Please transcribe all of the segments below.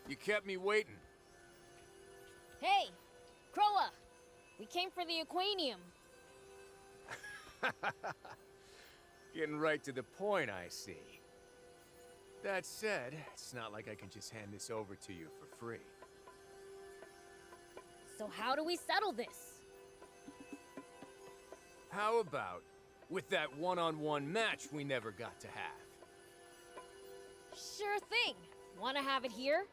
You kept me waiting. Hey, Croa! We came for the Aquanium. Getting right to the point, I see. That said, it's not like I can just hand this over to you for free. So how do we settle this? How about with that one-on-one match we never got to have? Sure thing. Wanna have it here?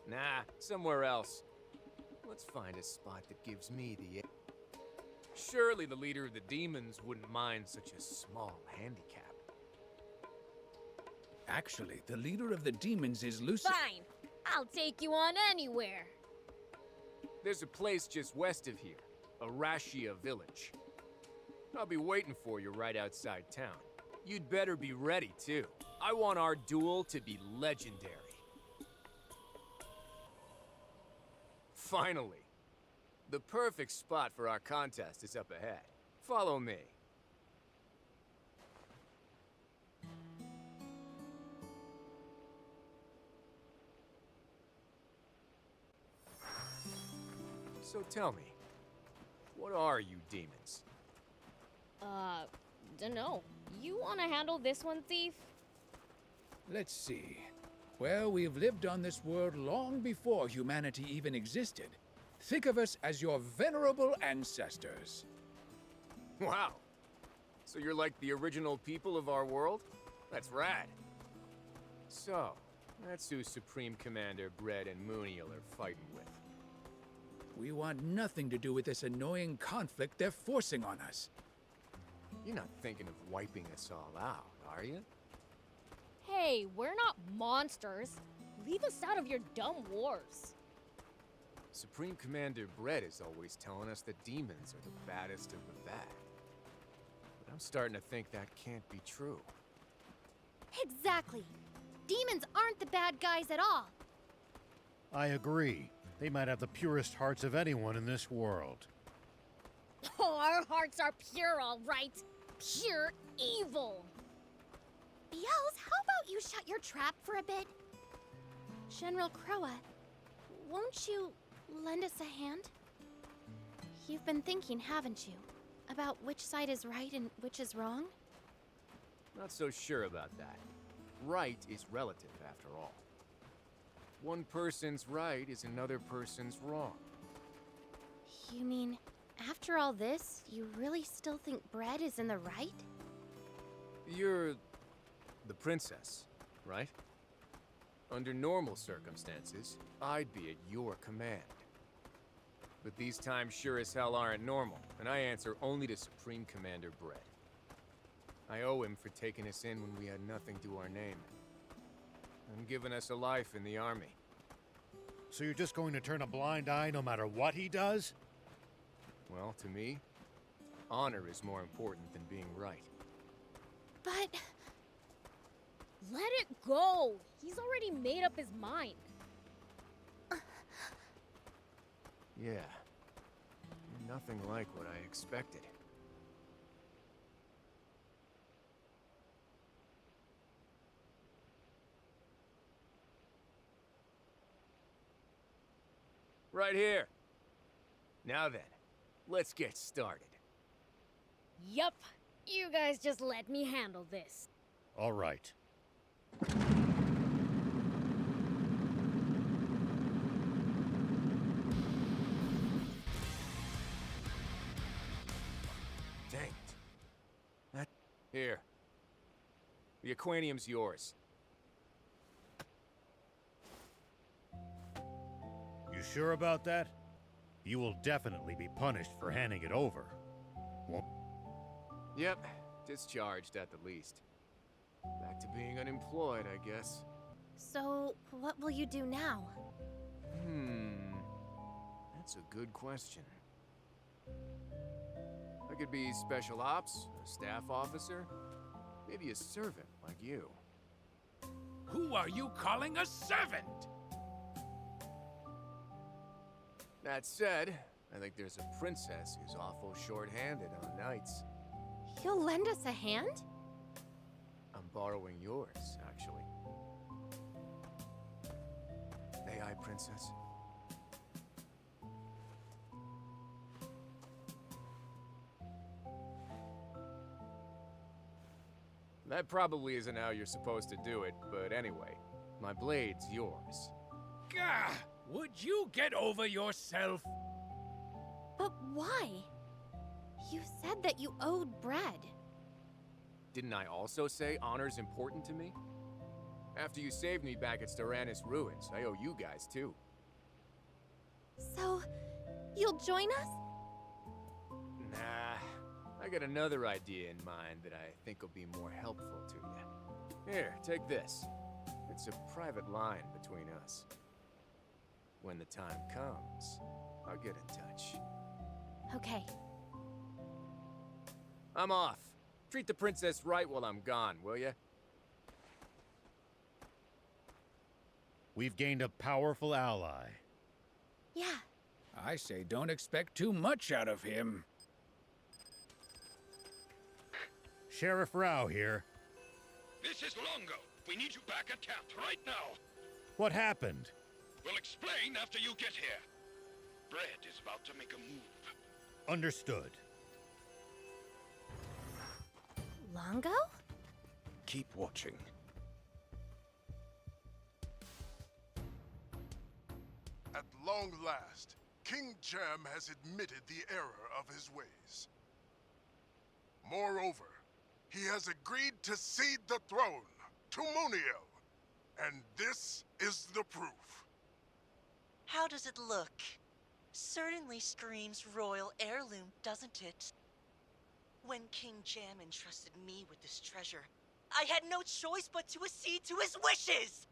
Nah, somewhere else. Let's find a spot that gives me the... Surely the leader of the demons wouldn't mind such a small handicap. Actually, the leader of the demons is Lucy. Fine. I'll take you on anywhere. There's a place just west of here, Arashia Village. I'll be waiting for you right outside town. You'd better be ready, too. I want our duel to be legendary. Finally. The perfect spot for our contest is up ahead. Follow me. So tell me, what are you demons? Dunno. You wanna handle this one, Thief? Let's see. Well, we've lived on this world long before humanity even existed. Think of us as your venerable ancestors. Wow. So you're like the original people of our world? That's rad. So, that's who Supreme Commander Bread and Mooniel are fighting with. We want nothing to do with this annoying conflict they're forcing on us. You're not thinking of wiping us all out, are you? Hey, we're not monsters. Leave us out of your dumb wars. Supreme Commander Bread is always telling us that demons are the baddest of the bad. But I'm starting to think that can't be true. Exactly. Demons aren't the bad guys at all. I agree. They might have the purest hearts of anyone in this world. Oh, our hearts are pure, all right. Pure evil. Beelze, how about you shut your trap for a bit? General Croa, won't you lend us a hand? You've been thinking, haven't you? About which side is right and which is wrong? Not so sure about that. Right is relative, after all. One person's right is another person's wrong. You mean, after all this, you really still think Bread is in the right? You're the princess, right? Under normal circumstances, I'd be at your command. But these times sure as hell aren't normal, and I answer only to Supreme Commander Bread. I owe him for taking us in when we had nothing to our name, and giving us a life in the army. So you're just going to turn a blind eye no matter what he does? Well, to me, honor is more important than being right. But Let it go. He's already made up his mind. Yeah. You're nothing like what I expected. Right here. Now then, let's get started. Yup. You guys just let me handle this. All right. Dang it. That... Here. The Aquanium's yours. You sure about that? You will definitely be punished for handing it over. Won't... Yep, discharged at the least. Back to being unemployed, I guess. so, what will you do now? That's a good question. I could be special ops, a staff officer, maybe a servant like you. Who are you calling a servant? That said, I think there's a princess who's awful short-handed on nights. You'll lend us a hand? I'm borrowing yours, actually. Hey, aye, Princess? That probably isn't how you're supposed to do it, but anyway, my blade's yours. Gah! Would you get over yourself? But why? You said that you owed bread. Didn't I also say honor's important to me? After you saved me back at Styranus Ruins, I owe you guys too. So, you'll join us? Nah, I got another idea in mind that I think will be more helpful to you. Here, take this. It's a private line between us. When the time comes, I'll get in touch. Okay. I'm off. Treat the princess right while I'm gone, will ya? We've gained a powerful ally. Yeah. I say don't expect too much out of him. Sheriff Rao here. This is Longo. We need you back at camp right now. What happened? We'll explain after you get here. Bread is about to make a move. Understood. Longo? Keep watching. At long last, King Jam has admitted the error of his ways. Moreover, he has agreed to cede the throne to Muniel. And this is the proof. How does it look? Certainly screams royal heirloom, doesn't it? When King Jam entrusted me with this treasure, I had no choice but to accede to his wishes!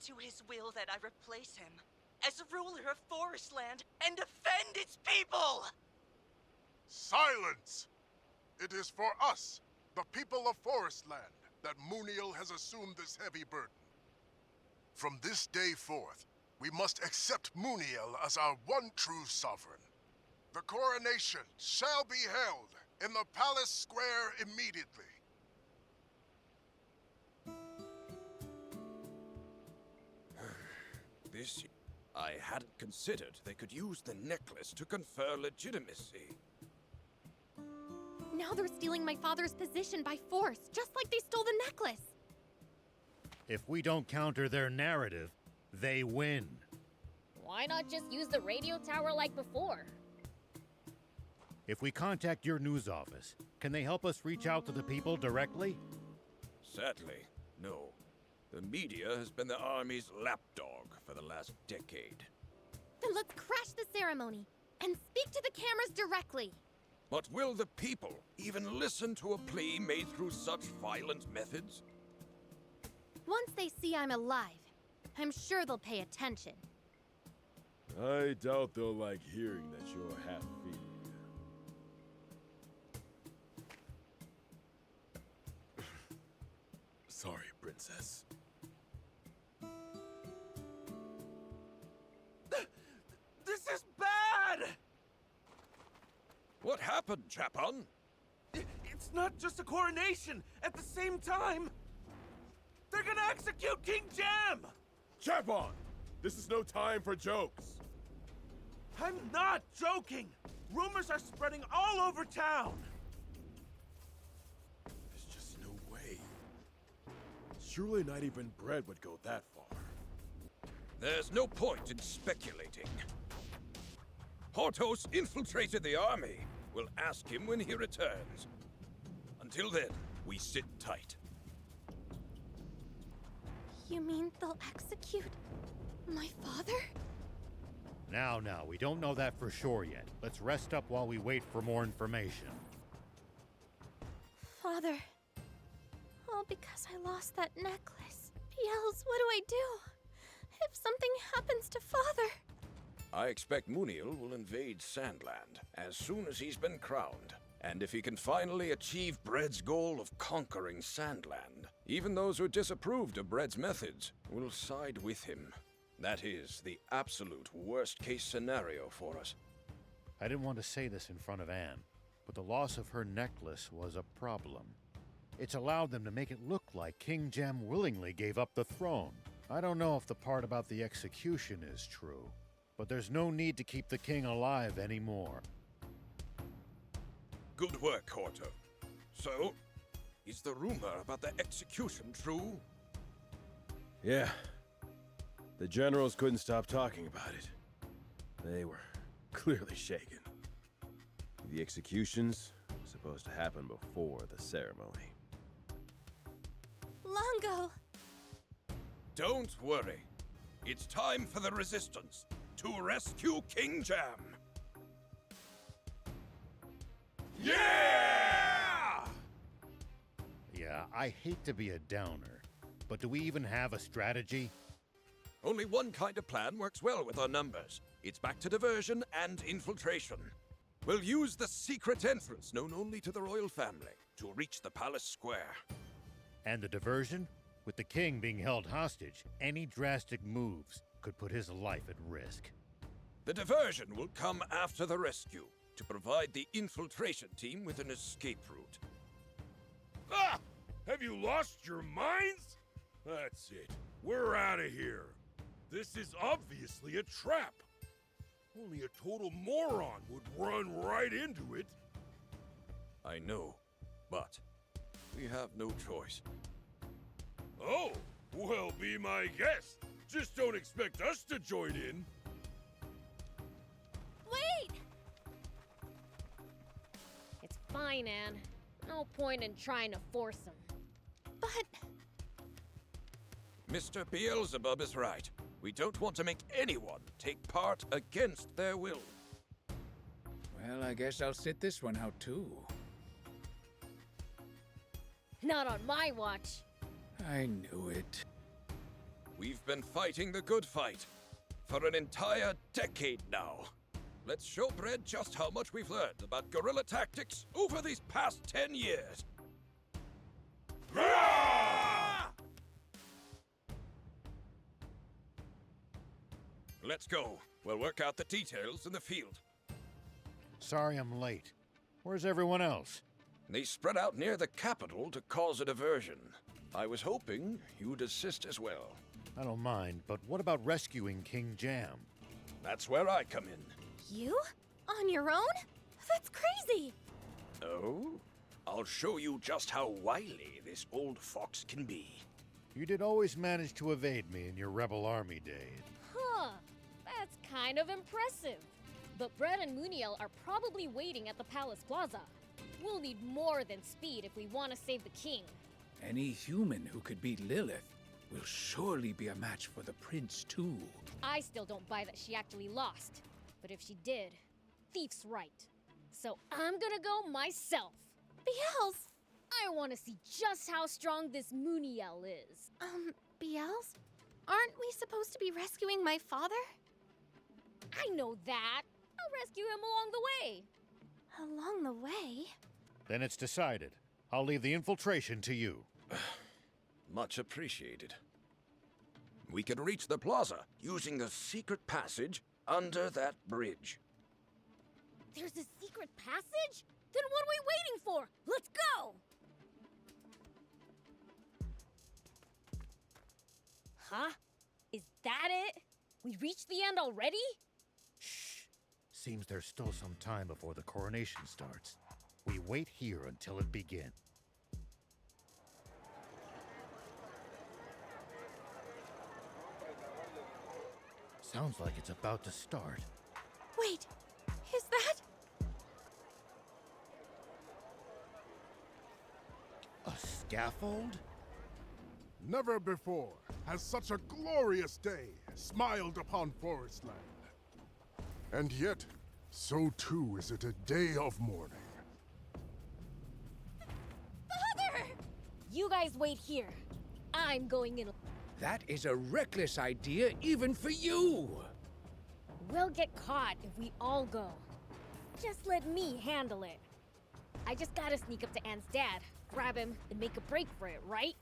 To his will that I replace him as ruler of Forestland and defend its people! Silence! It is for us, the people of Forestland, that Muniel has assumed this heavy burden. From this day forth, we must accept Muniel as our one true sovereign. The coronation shall be held in the palace square immediately. This... I hadn't considered they could use the necklace to confer legitimacy. Now they're stealing my father's position by force, just like they stole the necklace. If we don't counter their narrative, they win. Why not just use the radio tower like before? If we contact your news office, can they help us reach out to the people directly? Sadly, no. The media has been the army's lapdog for the last decade. Then let's crash the ceremony and speak to the cameras directly. But will the people even listen to a plea made through such violent methods? Once they see I'm alive, I'm sure they'll pay attention. I doubt they'll like hearing that you're half-feed. Sorry, Princess. This is bad! What happened, Chapon? It's not just a coronation. At the same time, they're gonna execute King Jam! Chapon! This is no time for jokes. I'm not joking! Rumors are spreading all over town! There's just no way. Surely not even bread would go that far. There's no point in speculating. Hortos infiltrated the army. We'll ask him when he returns. Until then, we sit tight. You mean they'll execute my father? Now, we don't know that for sure yet. Let's rest up while we wait for more information. Father. All because I lost that necklace. Yells, what do I do? If something happens to Father... I expect Muniel will invade Sandland as soon as he's been crowned. And if he can finally achieve Bread's goal of conquering Sandland, even those who disapproved of Bread's methods will side with him. That is the absolute worst-case scenario for us. I didn't want to say this in front of Anne, but the loss of her necklace was a problem. It's allowed them to make it look like King Jem willingly gave up the throne. I don't know if the part about the execution is true, but there's no need to keep the king alive anymore. Good work, Horto. So, is the rumor about the execution true? Yeah. The generals couldn't stop talking about it. They were clearly shaken. The executions were supposed to happen before the ceremony. Longo! Don't worry. It's time for the resistance to rescue King Jam. Yeah! Yeah, I hate to be a downer, but do we even have a strategy? Only one kind of plan works well with our numbers. It's back to diversion and infiltration. We'll use the secret entrance known only to the royal family to reach the palace square. And the diversion? With the king being held hostage, any drastic moves could put his life at risk. The diversion will come after the rescue to provide the infiltration team with an escape route. Ah! Have you lost your minds? That's it. We're out of here. This is obviously a trap. Only a total moron would run right into it. I know, but we have no choice. Oh, well, be my guest. Just don't expect us to join in. Wait! It's fine, Anne. No point in trying to force him. But... Mr. Beelzebub is right. We don't want to make anyone take part against their will. Well, I guess I'll sit this one out too. Not on my watch. I knew it. We've been fighting the good fight for an entire decade now. Let's show Bredd just how much we've learned about guerrilla tactics over these past 10 years. Let's go. We'll work out the details in the field. Sorry I'm late. Where's everyone else? They spread out near the capital to cause a diversion. I was hoping you'd assist as well. I don't mind, but what about rescuing King Jam? That's where I come in. You? On your own? That's crazy! Oh? I'll show you just how wily this old fox can be. You did always manage to evade me in your rebel army days. Huh. That's kind of impressive. But Brett and Muniel are probably waiting at the Palace Plaza. We'll need more than speed if we want to save the king. Any human who could beat Lilith will surely be a match for the prince, too. I still don't buy that she actually lost. But if she did, Thief's right. So I'm gonna go myself. Beelz! I want to see just how strong this Muniel is. Beelz? Aren't we supposed to be rescuing my father? I know that. I'll rescue him along the way. Along the way? Then it's decided. I'll leave the infiltration to you. Much appreciated. We can reach the plaza using the secret passage under that bridge. There's a secret passage? Then what are we waiting for? Let's go! Huh? Is that it? We reached the end already? Shh. Seems there's still some time before the coronation starts. We wait here until it begins. Sounds like it's about to start. Wait, is that? A scaffold? Never before has such a glorious day smiled upon Forestland. And yet, so too is it a day of mourning. Father! You guys wait here. I'm going in. That is a reckless idea even for you! We'll get caught if we all go. Just let me handle it. I just gotta sneak up to Anne's dad, grab him, and make a break for it, right?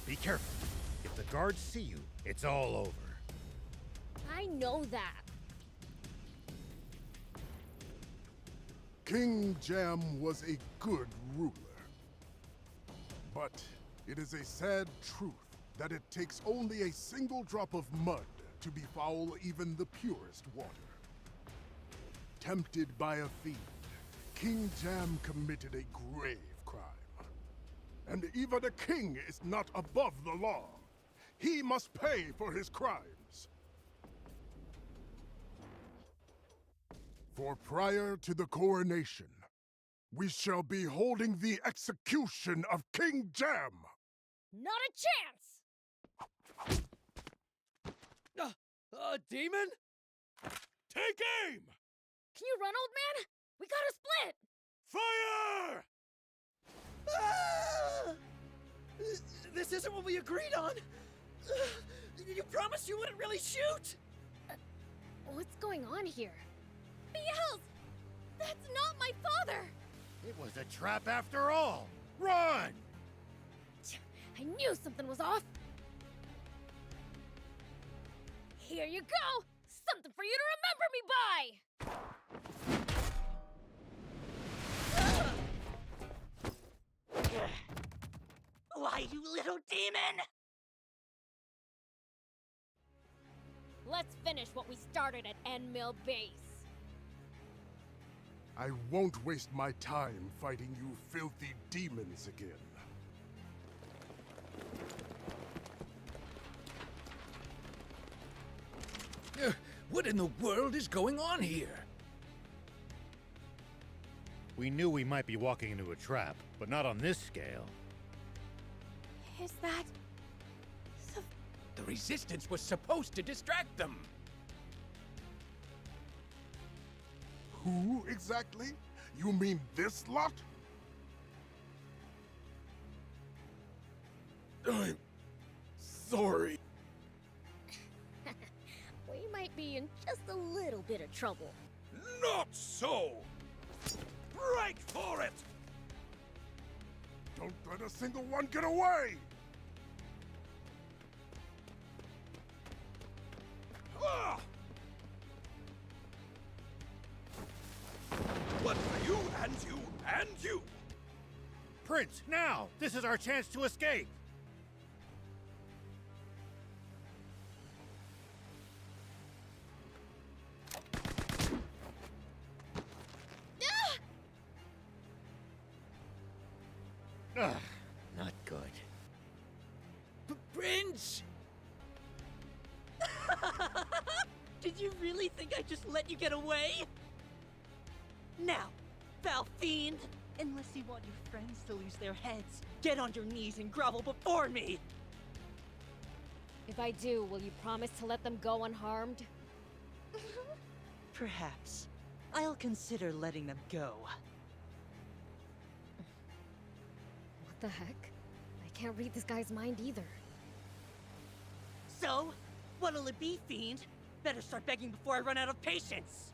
Be careful. If the guards see you, it's all over. I know that. King Jam was a good ruler. But it is a sad truth that it takes only a single drop of mud to befoul even the purest water. Tempted by a fiend, King Jam committed a grave crime. And even a king is not above the law. He must pay for his crimes. For prior to the coronation, we shall be holding the execution of King Jam. Not a chance! A demon? Take aim! Can you run, old man? We gotta split! Fire! Ah! This isn't what we agreed on! You promised you wouldn't really shoot! What's going on here? Beelze! That's not my father! It was a trap after all! Run! I knew something was off! Here you go! Something for you to remember me by! Why, you little demon! Let's finish what we started at End Mill Base. I won't waste my time fighting you filthy demons again. What in the world is going on here? We knew we might be walking into a trap, but not on this scale. Is that... The Resistance was supposed to distract them. Who exactly? You mean this lot? I'm sorry. We might be in just a little bit of trouble. Not so! Right for it! Don't let a single one get away! Ah! What for you, and you, and you! Prince, now! This is our chance to escape! Ugh, not good. Prince! Did you really think I'd just let you get away? Now, foul fiend! Unless you want your friends to lose their heads, get on your knees and grovel before me! If I do, will you promise to let them go unharmed? Perhaps. I'll consider letting them go. What the heck? I can't read this guy's mind either. So, what'll it be, fiend? Better start begging before I run out of patience!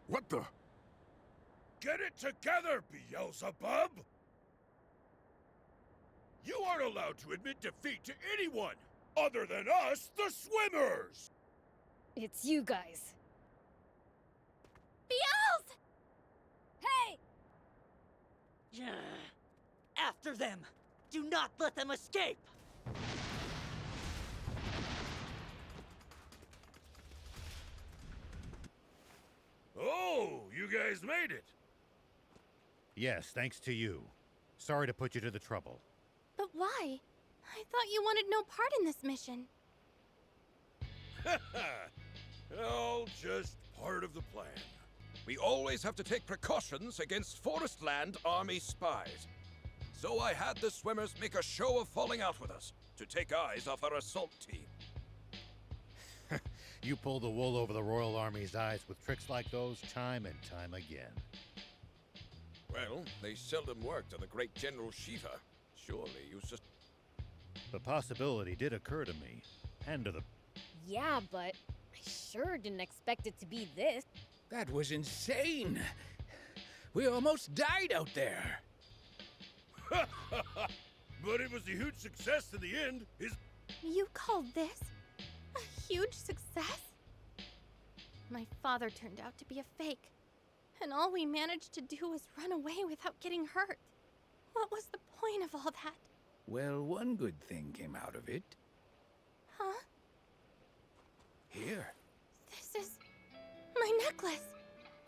What the? Get it together, Beelzebub! You aren't allowed to admit defeat to anyone other than us, the swimmers! It's you guys. Beelze! Hey! After them! Do not let them escape! Oh, you guys made it! Yes, thanks to you. Sorry to put you to the trouble. But why? I thought you wanted no part in this mission. All just part of the plan. We always have to take precautions against Forestland Army spies. So I had the swimmers make a show of falling out with us to take eyes off our assault team. You pull the wool over the Royal Army's eyes with tricks like those time and time again. Well, they seldom worked on the great General Shiva. Surely you just... The possibility did occur to me, and to the... Yeah, but I sure didn't expect it to be this. That was insane! We almost died out there! But it was a huge success in the end. You called this a huge success? My father turned out to be a fake, And all we managed to do was run away without getting hurt. What was the point of all that? Well, one good thing came out of it. Huh? Here. This is my necklace.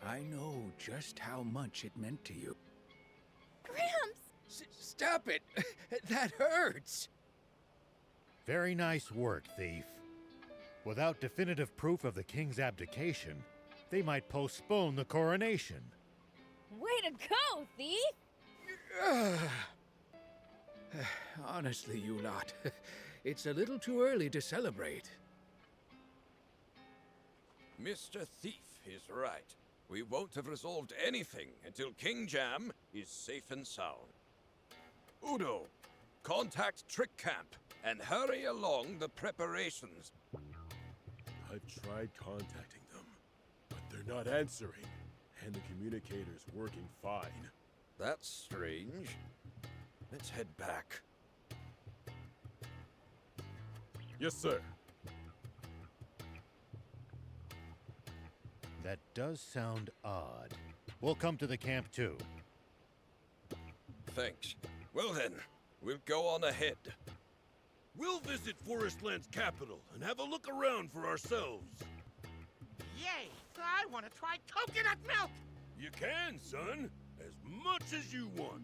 I know just how much it meant to you. Gramps! Stop it! That hurts! Very nice work, thief. Without definitive proof of the king's abdication, they might postpone the coronation. Way to go, thief! Honestly, you lot, it's a little too early to celebrate. Mr. Thief is right. We won't have resolved anything until King Jam is safe and sound. Udo, contact Trick Camp and hurry along the preparations. I've tried contacting them, but they're not answering, and the communicator's working fine. That's strange. Let's head back. Yes, sir. That does sound odd. We'll come to the camp too. Thanks. Well then, we'll go on ahead. We'll visit Forestland's capital and have a look around for ourselves. Yay! I want to try coconut milk! You can, son. As much as you want.